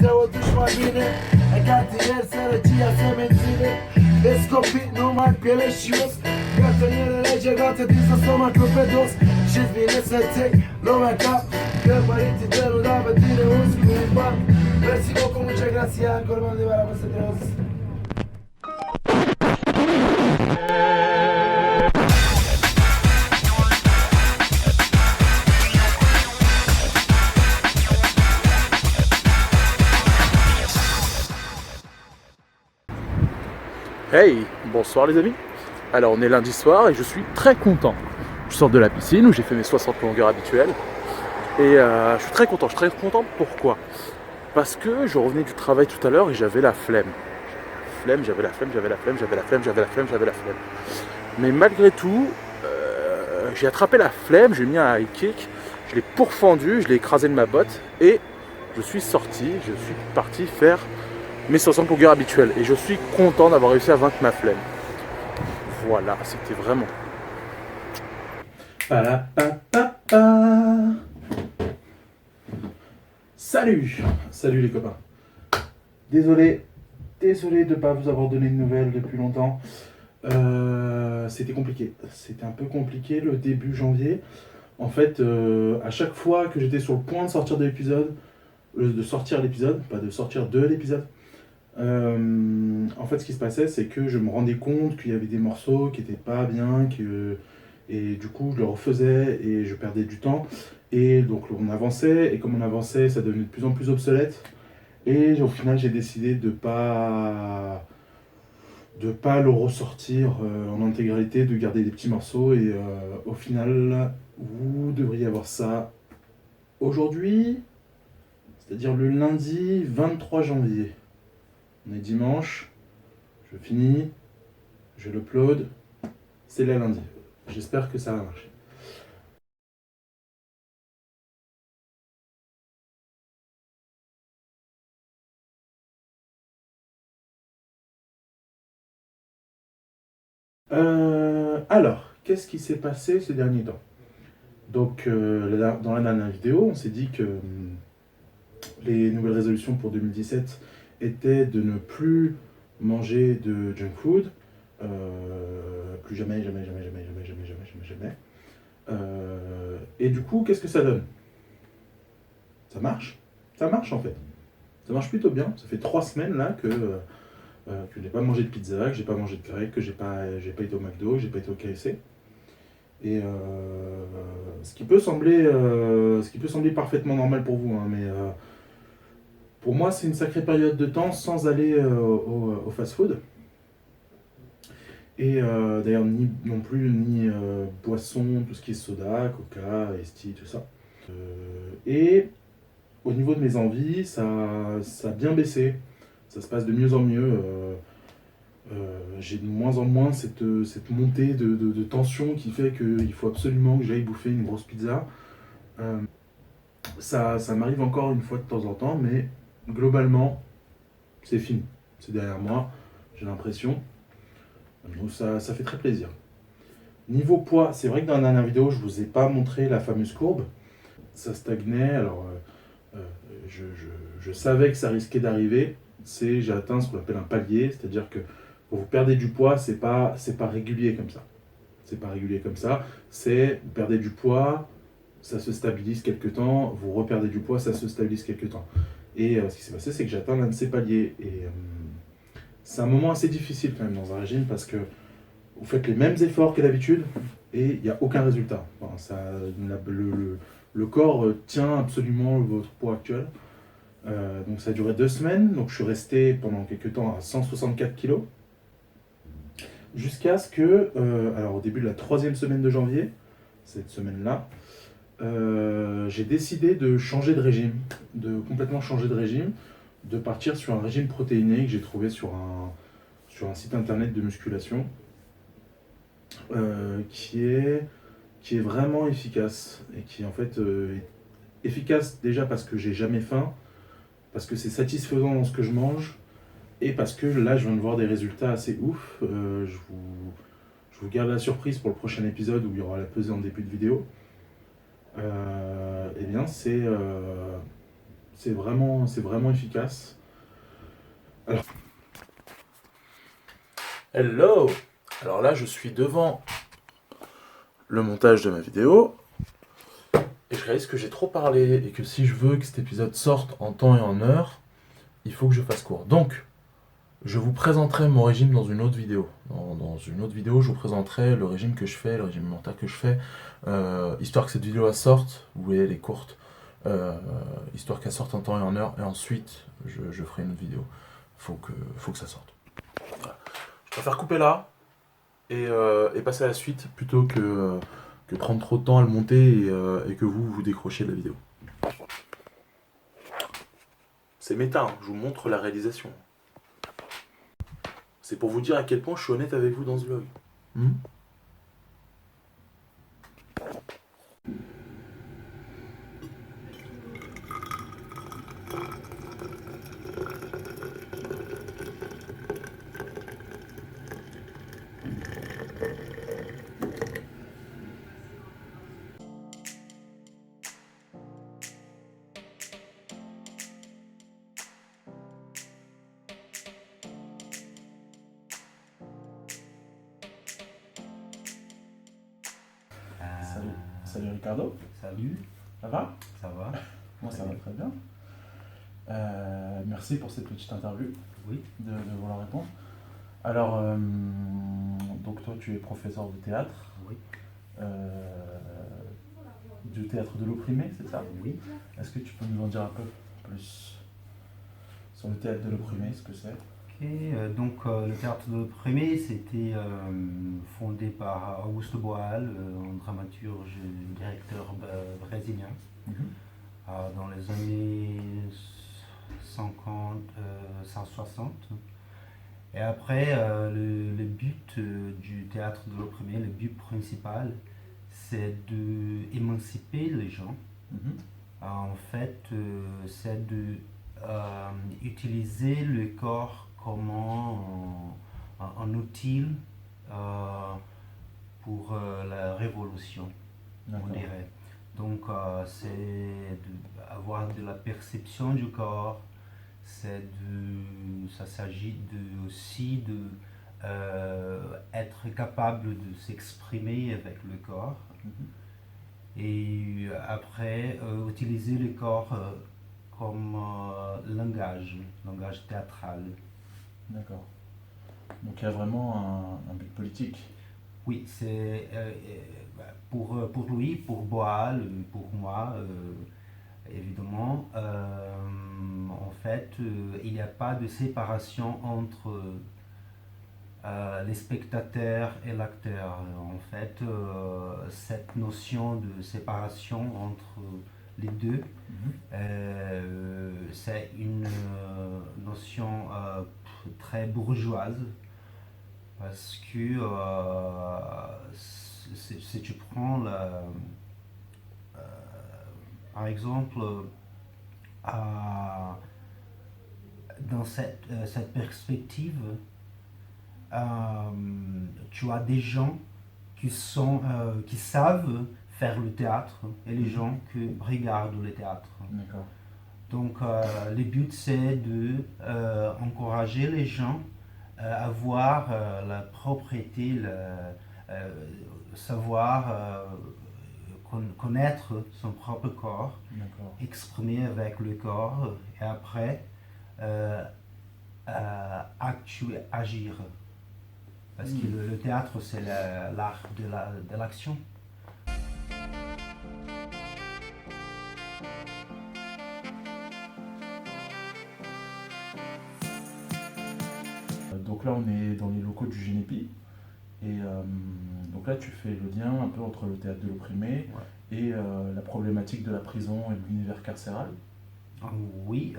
se o dușman bine E ca tineri sărăcia semenține Vezi copii numai piele și os Gata ele lege, gata din să stomacul pe dos Și-ți vine să ții lumea cap Că părinții te nu dau pe tine un scurt bani Mersi beaucoup, muchas gracias, Corban de Barabas de Dios. Hey, bonsoir les amis. Alors on est lundi soir et je suis très content. Je sors de la piscine où j'ai fait mes 60 longueurs habituelles. Et je suis très content, pourquoi? Parce que je revenais du travail tout à l'heure et j'avais la flemme. J'avais la flemme. Mais malgré tout, j'ai attrapé la flemme, j'ai mis un high kick, je l'ai pourfendu, je l'ai écrasé de ma botte et je suis sorti, je suis parti faire mes 60 longueurs habituelles. Et je suis content d'avoir réussi à vaincre ma flemme. Voilà, c'était vraiment... Salut les copains. Désolé de ne pas vous avoir donné de nouvelles depuis longtemps. C'était compliqué. C'était un peu compliqué le début janvier. En fait, à chaque fois que j'étais sur le point de sortir de l'épisode, pas de sortir de l'épisode, en fait, ce qui se passait, c'est que je me rendais compte qu'il y avait des morceaux qui n'étaient pas bien, et du coup, je le refaisais et je perdais du temps. Et donc, on avançait, et comme on avançait, ça devenait de plus en plus obsolète. Et au final, j'ai décidé de pas le ressortir en intégralité, de garder des petits morceaux. Et au final, vous devriez avoir ça aujourd'hui, c'est-à-dire le lundi 23 janvier. On est dimanche, je finis, je l'upload, c'est le lundi. J'espère que ça va marcher. Alors, qu'est-ce qui s'est passé ces derniers temps? Donc, dans la dernière vidéo, on s'est dit que les nouvelles résolutions pour 2017 étaient de ne plus manger de junk food, plus jamais. Et du coup, qu'est-ce que ça donne? Ça marche en fait. Ça marche plutôt bien. Ça fait 3 semaines là que je n'ai pas mangé de pizza, que j'ai pas mangé de grec, que j'ai pas été au McDo, que j'ai pas été au KFC. Et ce qui peut sembler parfaitement normal pour vous, hein, mais pour moi c'est une sacrée période de temps sans aller au fast-food. Et d'ailleurs ni boisson, tout ce qui est soda, coca, esti, tout ça. Et au niveau de mes envies, ça a bien baissé. Ça se passe de mieux en mieux. J'ai de moins en moins cette montée de tension qui fait qu'il faut absolument que j'aille bouffer une grosse pizza. Ça m'arrive encore une fois de temps en temps, mais globalement, c'est fini. C'est derrière moi, j'ai l'impression. Donc ça fait très plaisir. Niveau poids, c'est vrai que dans la dernière vidéo, je ne vous ai pas montré la fameuse courbe. Ça stagnait, alors je savais que ça risquait d'arriver. J'ai atteint ce qu'on appelle un palier, c'est-à-dire que quand vous perdez du poids, c'est pas régulier comme ça. C'est pas régulier comme ça. Vous perdez du poids, ça se stabilise quelques temps, vous reperdez du poids, ça se stabilise quelques temps. Et ce qui s'est passé, c'est que j'atteins l'un de ces paliers. Et c'est un moment assez difficile quand même dans un régime parce que vous faites les mêmes efforts que d'habitude et il n'y a aucun résultat. Enfin, le corps tient absolument votre poids actuel. Donc ça a duré 2 semaines, donc je suis resté pendant quelques temps à 164 kg. Jusqu'à ce que, alors au début de la 3e semaine de janvier, cette semaine-là, j'ai décidé de changer de régime, de complètement changer de régime, de partir sur un régime protéiné que j'ai trouvé sur un site internet de musculation, qui est vraiment efficace, et qui en fait est efficace déjà parce que j'ai jamais faim, parce que c'est satisfaisant dans ce que je mange, et parce que là je viens de voir des résultats assez ouf. Je vous garde la surprise pour le prochain épisode où il y aura la pesée en début de vidéo. Eh bien c'est C'est vraiment efficace. Alors... Hello! Alors là, je suis devant le montage de ma vidéo. Et je réalise que j'ai trop parlé et que si je veux que cet épisode sorte en temps et en heure, il faut que je fasse court. Donc, je vous présenterai mon régime dans une autre vidéo. Dans une autre vidéo, je vous présenterai le régime que je fais, le régime alimentaire que je fais, histoire que cette vidéo elle sorte. Vous voyez, elle est courte, histoire qu'elle sorte en temps et en heure. Et ensuite, je ferai une autre vidéo. Faut que ça sorte. Voilà. Je préfère couper là et passer à la suite plutôt que prendre trop de temps à le monter et que vous décrochez de la vidéo. C'est méta, hein, je vous montre la réalisation. C'est pour vous dire à quel point je suis honnête avec vous dans ce vlog. Salut Ricardo, Salut, ça va? ça va? Moi ça va très bien. Merci pour cette petite interview, Oui. de vouloir répondre. Alors, donc toi tu es professeur de théâtre, Oui. du théâtre de l'opprimé, c'est ça? Oui. Est-ce que tu peux nous en dire un peu plus sur le théâtre de l'opprimé, ce que c'est? Ok, donc le théâtre de l'opprimé, c'était fondé par Augusto Boal, un dramaturge et directeur brésilien, dans les années 50, 160. Et après, le but du théâtre de l'opprimé, le but principal, c'est d'émanciper les gens. En fait, c'est de utiliser le corps comme un outil pour la révolution, on dirait. Donc, c'est d'avoir de la perception du corps, ça s'agit aussi de être capable de s'exprimer avec le corps. Et après, utiliser le corps comme langage théâtral. D'accord. Donc il y a vraiment un but politique. Oui, c'est pour lui, pour Boal, pour moi, évidemment, en fait, il n'y a pas de séparation entre les spectateurs et l'acteur. En fait, cette notion de séparation entre les deux, c'est une notion très bourgeoise, parce que si tu prends par exemple dans cette perspective, tu as des gens qui savent faire le théâtre et les gens qui regardent le théâtre. D'accord. Donc le but c'est de encourager les gens à voir la propriété, savoir connaître son propre corps, exprimer avec le corps et après agir. Parce que le théâtre, c'est l'art de l'action. Donc là, on est dans les locaux du Génépi. Et donc là, tu fais le lien un peu entre le théâtre de l'opprimé et la problématique de la prison et de l'univers carcéral. Oui.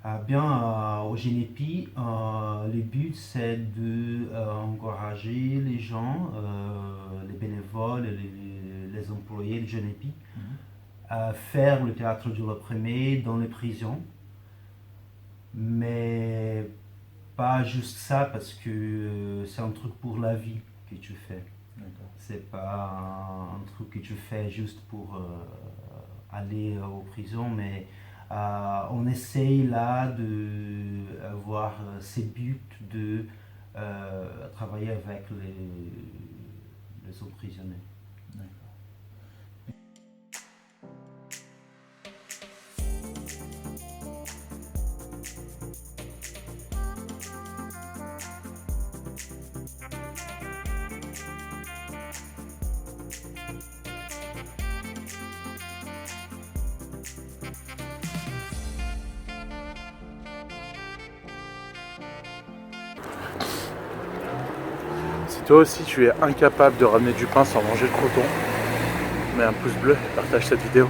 Au Génépi, le but c'est d'encourager les gens, les bénévoles, les employés du Génépi, à faire le théâtre de l'opprimé dans les prisons. Mais pas juste ça, parce que c'est un truc pour la vie que tu fais. C'est pas un truc que tu fais juste pour aller aux prisons, mais On essaye là de avoir ces buts de travailler avec les autres prisonniers. Si toi aussi tu es incapable de ramener du pain sans manger de croton, mets un pouce bleu et partage cette vidéo.